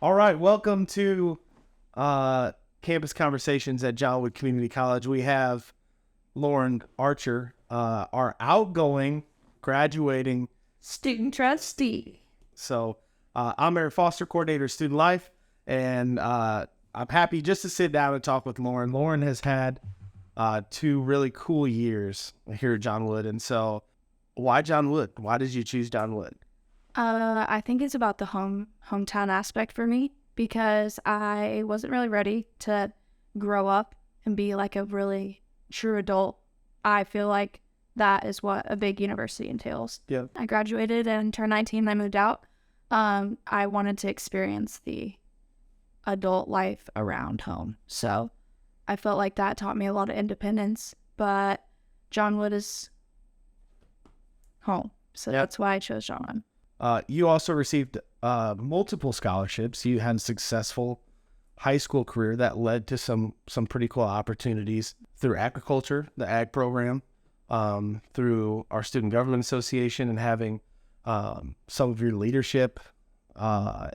All right, welcome to Campus Conversations at John Wood Community College. We have Lauren Archer, our outgoing graduating student trustee. So I'm Eric Foster, coordinator of student life, and I'm happy just to sit down and talk with Lauren. Lauren has had 2 really cool years here at John Wood, and so why John Wood? Why did you choose John Wood? I think it's about the hometown aspect for me, because I wasn't really ready to grow up and be like a really true adult. I feel like that is what a big university entails. Yeah. I graduated and turned 19 and I moved out. I wanted to experience the adult life around home. So I felt like that taught me a lot of independence, but John Wood is home. So that's why I chose John Wood. You also received multiple scholarships. You had a successful high school career that led to some pretty cool opportunities through agriculture, the ag program, through our Student Government Association, and having some of your leadership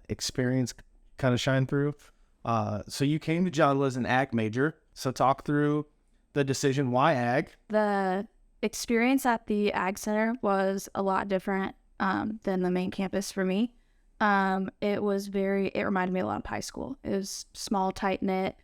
experience kind of shine through. So you came to John Wood as an ag major. So talk through the decision, why ag? The experience at the Ag Center was a lot different than the main campus for me. It reminded me a lot of high school. It was small, tight-knit,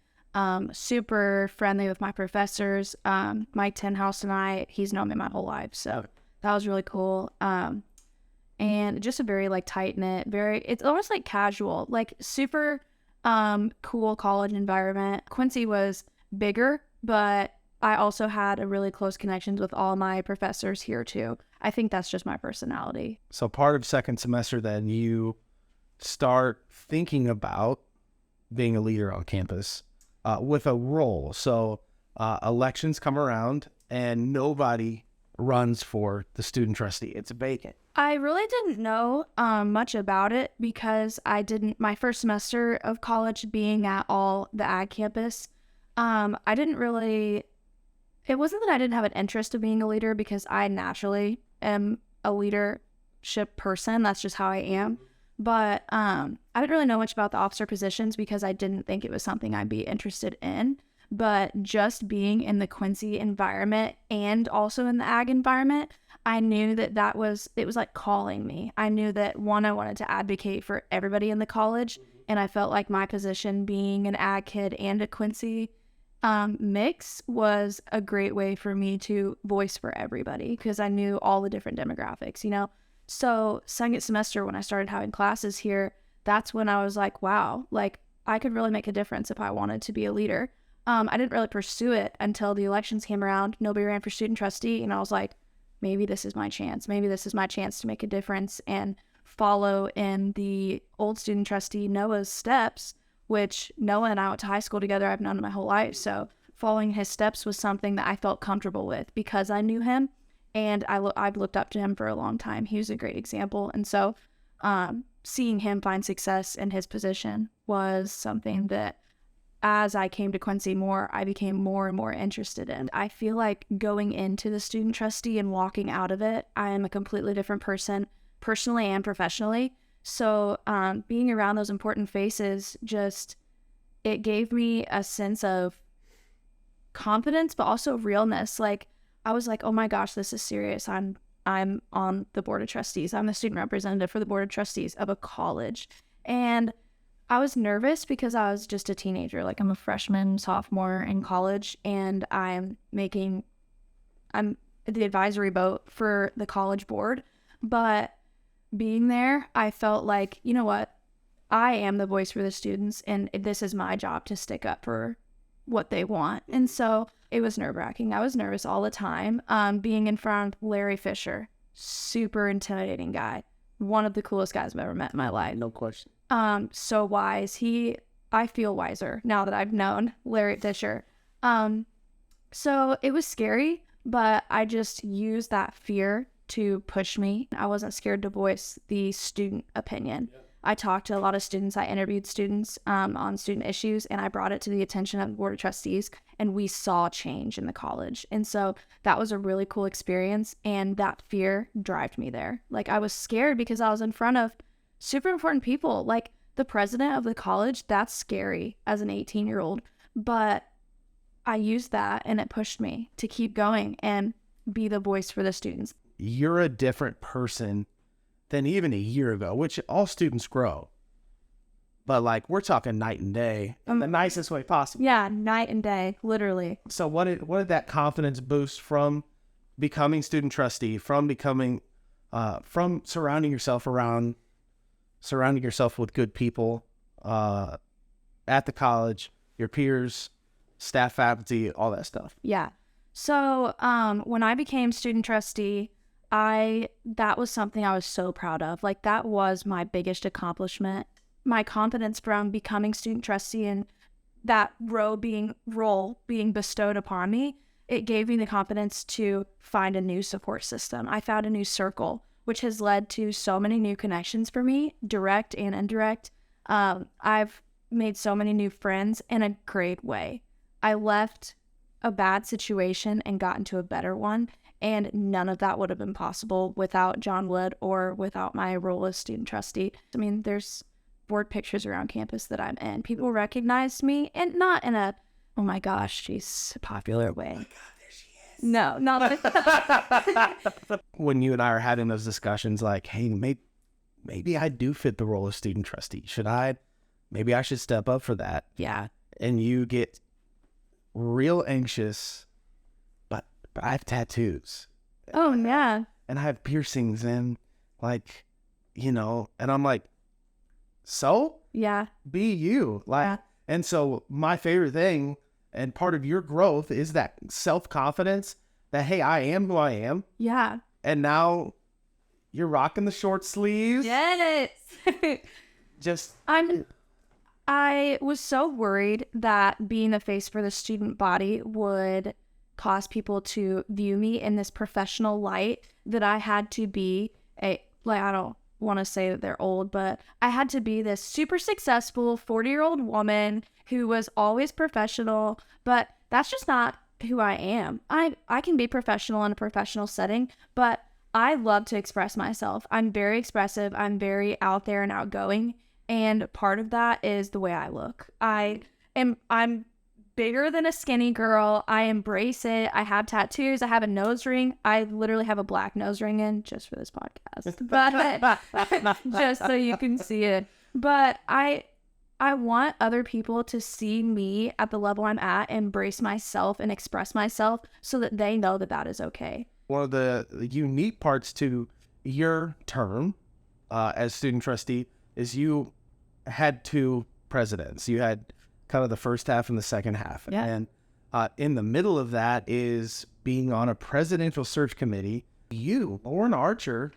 super friendly with my professors. Mike Tenhouse and I, he's known me my whole life, so that was really cool. And just a very tight-knit, it's almost like casual, super cool college environment. Quincy was bigger, but I also had a really close connections with all my professors here too. I think that's just my personality. So part of second semester, then you start thinking about being a leader on campus with a role. So elections come around and nobody runs for the student trustee. It's vacant. I really didn't know much about it, because my first semester of college being at all the ag campus, it wasn't that I didn't have an interest of being a leader, because I naturally am a leadership person. That's just how I am. But I didn't really know much about the officer positions, because I didn't think it was something I'd be interested in. But just being in the Quincy environment and also in the ag environment, I knew that it was like calling me. I knew that, one, I wanted to advocate for everybody in the college. And I felt like my position being an ag kid and a Quincy mix was a great way for me to voice for everybody, because I knew all the different demographics, So second semester, when I started having classes here, that's when I was like, wow, I could really make a difference if I wanted to be a leader. I didn't really pursue it until the elections came around. Nobody ran for student trustee, and I was like, maybe this is my chance. Maybe this is my chance to make a difference and follow in the old student trustee Noah's steps, which Noah and I went to high school together. I've known him my whole life. So following his steps was something that I felt comfortable with, because I knew him and I've looked up to him for a long time. He was a great example. And so seeing him find success in his position was something that, as I came to Quincy more, I became more and more interested in. I feel like going into the student trustee and walking out of it, I am a completely different person, personally and professionally. So being around those important faces, it gave me a sense of confidence, but also realness. I was like, oh my gosh, this is serious. I'm on the board of trustees. I'm the student representative for the board of trustees of a college. And I was nervous because I was just a teenager. I'm a freshman, sophomore in college, and I'm the advisory vote for the college board. But being there, I felt like, you know what? I am the voice for the students, and this is my job to stick up for what they want. And so it was nerve-wracking. I was nervous all the time. Being in front of Larry Fisher, super intimidating guy. One of the coolest guys I've ever met in my life. No question. So wise. I feel wiser now that I've known Larry Fisher. So it was scary, but I just used that fear to push me. I wasn't scared to voice the student opinion. Yeah. I talked to a lot of students. I interviewed students on student issues, and I brought it to the attention of the board of trustees, and we saw change in the college. And so that was a really cool experience, and that fear drove me there. I was scared because I was in front of super important people. the president of the college, that's scary as an 18-year-old. But I used that and it pushed me to keep going and be the voice for the students. You're a different person than even a year ago, which all students grow. But like, we're talking night and day in the nicest way possible. Yeah, night and day, literally. So what did that confidence boost from becoming student trustee, from becoming, from surrounding yourself with good people at the college, your peers, staff, faculty, all that stuff? Yeah. So when I became student trustee, that was something I was so proud of. Like, that was my biggest accomplishment. My confidence from becoming student trustee and that role being bestowed upon me, it gave me the confidence to find a new support system. I found a new circle, which has led to so many new connections for me, direct and indirect. I've made so many new friends in a great way. I left a bad situation and got into a better one, and none of that would have been possible without John Wood or without my role as student trustee. I mean, there's board pictures around campus that I'm in. People recognize me, and not in a, oh my gosh, she's popular way. Oh my God, there she is. No, not like When you and I are having those discussions, like, hey, maybe I do fit the role of student trustee. Maybe I should step up for that. Yeah. And you get real anxious, but I have tattoos. Oh, yeah. And I have piercings and like, and I'm like, so Yeah. be you. Like, Yeah. And so my favorite thing and part of your growth is that self-confidence that, hey, I am who I am. Yeah. And now you're rocking the short sleeves. Yes. I was so worried that being the face for the student body would cause people to view me in this professional light that I had to be I don't want to say that they're old, but I had to be this super successful 40-year-old woman who was always professional, but that's just not who I am. I can be professional in a professional setting, but I love to express myself. I'm very expressive. I'm very out there and outgoing. And part of that is the way I look. I'm bigger than a skinny girl. I embrace it. I have tattoos. I have a nose ring. I literally have a black nose ring in just for this podcast, but just so you can see it. But I want other people to see me at the level I'm at, embrace myself and express myself so that they know that that is okay. One of the unique parts to your term as student trustee is you had two presidents. You had kind of the first half and the second half. Yeah. And in the middle of that is being on a presidential search committee. You, Lauren Archer,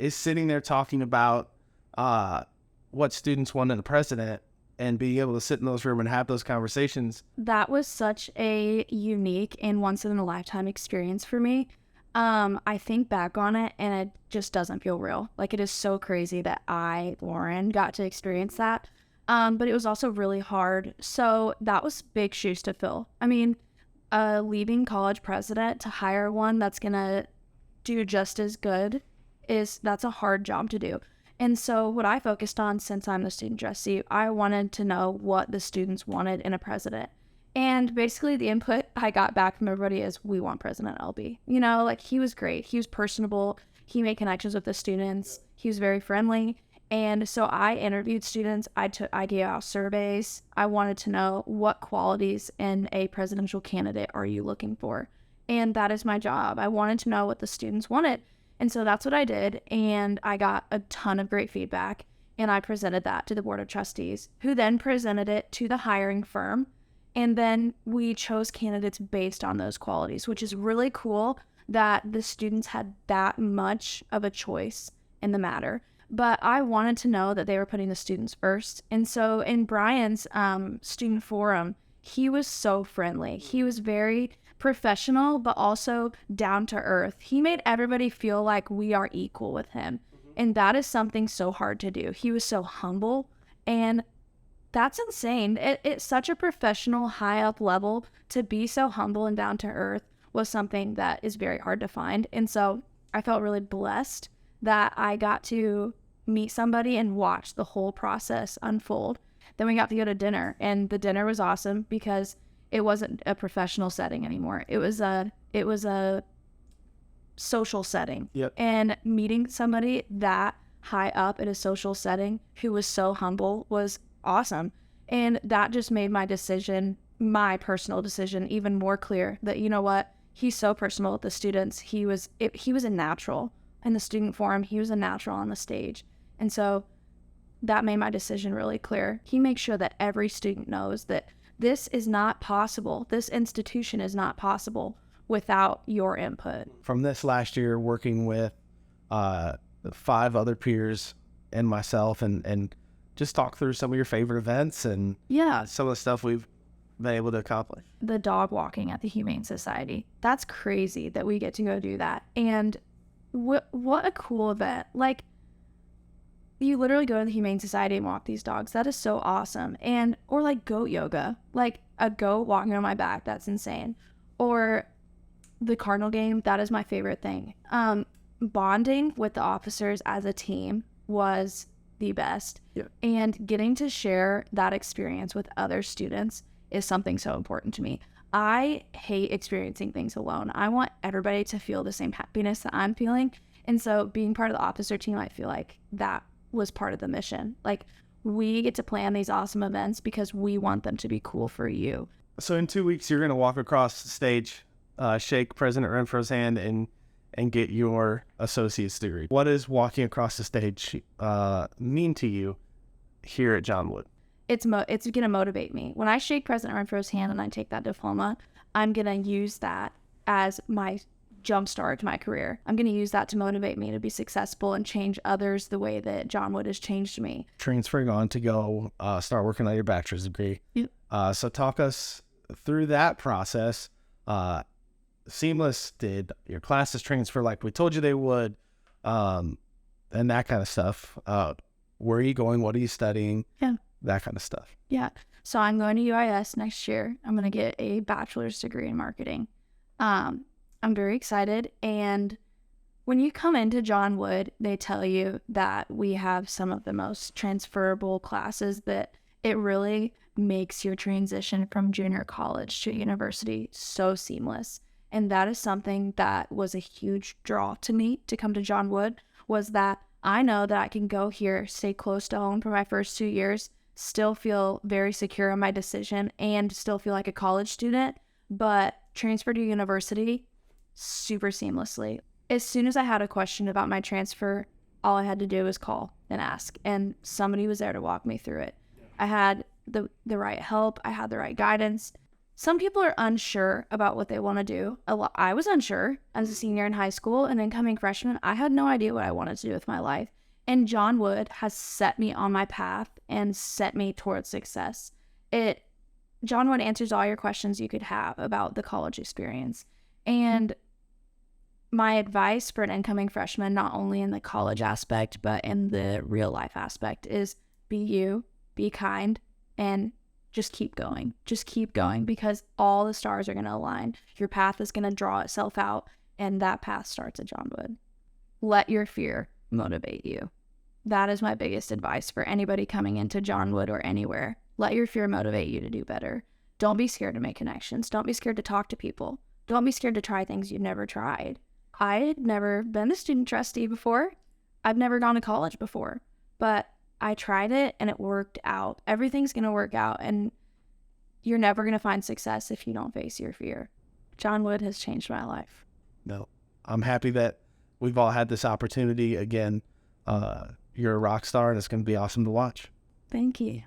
is sitting there talking about what students want in a president and being able to sit in those rooms and have those conversations. That was such a unique and once-in-a-lifetime experience for me. I think back on it and it just doesn't feel real. Like, it is so crazy that Lauren, got to experience that. But it was also really hard. So that was big shoes to fill. I mean, leaving college president to hire one that's going to do just as good that's a hard job to do. And so what I focused on, since I'm the student trustee, I wanted to know what the students wanted in a president. And basically the input I got back from everybody is, we want President LB. Like, he was great. He was personable. He made connections with the students. He was very friendly. And so I interviewed students. I gave out surveys. I wanted to know, what qualities in a presidential candidate are you looking for? And that is my job. I wanted to know what the students wanted. And so that's what I did. And I got a ton of great feedback. And I presented that to the Board of Trustees, who then presented it to the hiring firm. And then we chose candidates based on those qualities, which is really cool that the students had that much of a choice in the matter. But I wanted to know that they were putting the students first. And so in Brian's student forum, he was so friendly. He was very professional, but also down to earth. He made everybody feel like we are equal with him. And that is something so hard to do. He was so humble, and that's insane. It's such a professional, high up level. To be so humble and down to earth was something that is very hard to find. And so I felt really blessed that I got to meet somebody and watch the whole process unfold. Then we got to go to dinner, and the dinner was awesome because it wasn't a professional setting anymore. It was a social setting. Yep. And meeting somebody that high up in a social setting who was so humble was awesome. And that just made my personal decision, even more clear that, you know what, he's so personal with the students. He was a natural in the student forum. He was a natural on the stage. And so that made my decision really clear. He makes sure that every student knows that this is not possible. This institution is not possible without your input. From this last year, working with 5 other peers and myself, and just talk through some of your favorite events and some of the stuff we've been able to accomplish. The dog walking at the Humane Society. That's crazy that we get to go do that. And what a cool event. Like, you literally go to the Humane Society and walk these dogs. That is so awesome. And, or like goat yoga, like a goat walking on my back. That's insane. Or the Cardinal game. That is my favorite thing. Bonding with the officers as a team was the best. Yeah. And getting to share that experience with other students is something so important to me. I hate experiencing things alone. I want everybody to feel the same happiness that I'm feeling. And so being part of the officer team, I feel like that was part of the mission. Like, we get to plan these awesome events because we want them to be cool for you. So in 2 weeks, you're going to walk across the stage, shake President Renfro's hand, and get your associate's degree. What does walking across the stage mean to you here at John Wood? It's going to motivate me. When I shake President Renfro's hand and I take that diploma, I'm going to use that as my jumpstart to my career. I'm going to use that to motivate me to be successful and change others the way that John Wood has changed me. Transferring on to go start working on your bachelor's degree. Yep. So talk us through that process. Seamless, did your classes transfer like we told you they would, and that kind of stuff? Where are you going? What are you studying? Yeah. That kind of stuff. Yeah. So I'm going to UIS next year. I'm going to get a bachelor's degree in marketing. I'm very excited. And when you come into John Wood, they tell you that we have some of the most transferable classes, that it really makes your transition from junior college to university so seamless. And that is something that was a huge draw to me to come to John Wood, was that I know that I can go here, stay close to home for my first 2 years, still feel very secure in my decision, and still feel like a college student, but transfer to university super seamlessly. As soon as I had a question about my transfer, all I had to do was call and ask, and somebody was there to walk me through it. I had the right help. I had the right guidance. Some people are unsure about what they want to do. I was unsure as a senior in high school, and incoming freshman, I had no idea what I wanted to do with my life. And John Wood has set me on my path and set me towards success. John Wood answers all your questions you could have about the college experience. And my advice for an incoming freshman, not only in the college aspect, but in the real life aspect, is be you, be kind, and just keep going. Just keep going, because all the stars are going to align. Your path is going to draw itself out, and that path starts at John Wood. Let your fear motivate you. That is my biggest advice for anybody coming into John Wood or anywhere. Let your fear motivate you to do better. Don't be scared to make connections. Don't be scared to talk to people. Don't be scared to try things you've never tried. I had never been a student trustee before. I've never gone to college before, but I tried it and it worked out. Everything's going to work out, and you're never going to find success if you don't face your fear. John Wood has changed my life. No, I'm happy that we've all had this opportunity. Again, you're a rock star, and it's going to be awesome to watch. Thank you.